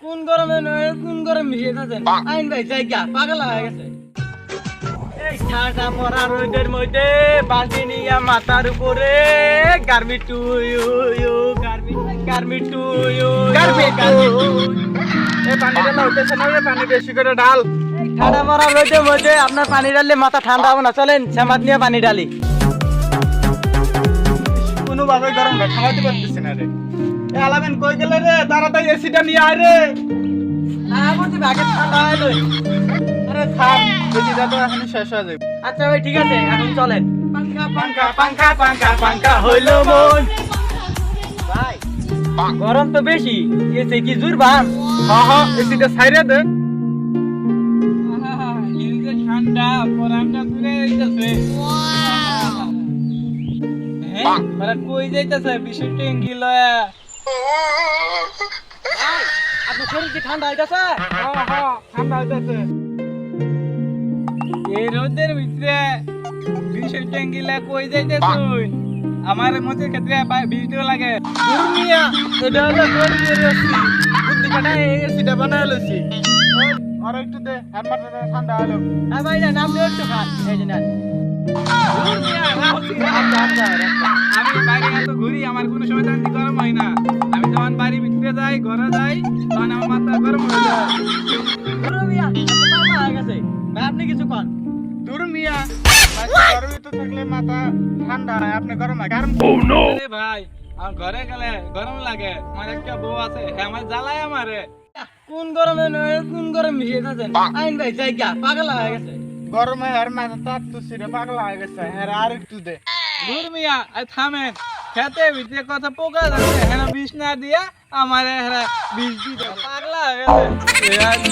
কোন গরমে নয় কোন গরম মিশিয়ে থাকেন আইন ভাই জায়গা পাগল হয়ে গেছে। এই ঠান্ডা পড়া রোদের মধ্যে বালতি নিয়ে মাথার উপরে গার্মি টু ইউ ইউ গার্মি টু ইউ এই পানি ঢালা হইতেছে না, পানি বেশি করে ঢাল। ঠান্ডা পড়া রোদের মধ্যে আপনার পানি ঢাললে মাথা ঠান্ডা হবে না, চলেন শ্যামাত নিয়ে পানি ঢালি। কোনোভাবে গরমটা থামাইতে পারতেছি না রে। এ আলামিন কই গেলে রে? তাড়াতাড়ি এসিটা নিয়ে আয় রে। বলছি আগে ঠান্ডা হয়ে লই। আরে থাম, এসিটা তো এখন শেষ হয়ে যাবে। আচ্ছা ভাই ঠিক আছে, এখন চলেন। পাঙ্খা পাঙ্খা পাঙ্খা পাঙ্খা পাঙ্খা হইলো মন। ভাই গরম তো বেশি, এসে কি জুরবান? হ্যাঁ হ্যাঁ, এসিটা ছাইরে দে। ঠান্ডা পরানটা দূরে হইতাছে। হ্যাঁ মানে কই যাইতাছে বিশেষ ট্যাঙ্কি লয়া। ভাই আপনার শরীর কি ঠান্ডা হইতাছে? হ্যাঁ হ্যাঁ, ঠান্ডা হইতেছে। এই রোদের ভিতরে বিশেষ ট্যাঙ্কি লয়া কই যাইতাছুই? আমার মতে ক্ষেত্রে বিজলিও লাগে। দুনিয়া এটা হলো গরিবের রশ্মি। বুদ্ধি কাটায় এসিটা বানায় লইছি। আর একটু দে, হ্যান্ডমারটা ঠান্ডা হলো। আর ভাই না নাম একটু খান এই যে নেন। আমি বাইরে এত ঘুরি, আমার কোনো সময় শান্তি গরম হয় না। আমি যখন বাড়ির ভিতরে যাই, ঘরে যাই, তখন আমার মাথা গরম হয়ে যায়। ধরো মিয়া, এত পাগলা হয়ে গেছে। ভাই আপনি কিছু খান। দূর মিয়া, গরম ভিতরে থাকলে মাথা ঠান্ডা হয়, আপনি গরম হয়। গরম আরে ভাই আমার ঘরে গেলে গরম লাগে, আমার একটা বউ আছে আমার জ্বালায় আমারে। কোন গরমে নয় কোন গরম মিশিয়ে থাকেন আইন ভাই জায়গা পাগলা হয়ে গেছে। গরমে আর মাথা তাপতেছি রে, পাগলা হয়ে গেছে। হ্যাঁ আর একটু দে। দূর মিয়া থামেন, খেতে ভিতরে কত পোকা আছে, হেন বিষ না দিয়া আমারে হেরা বিষ দিতে পাগলা হয়ে গেছে।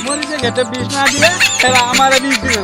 মরিচে খেতে বিষ না দিয়ে হেরা আমারে বিষ দিতে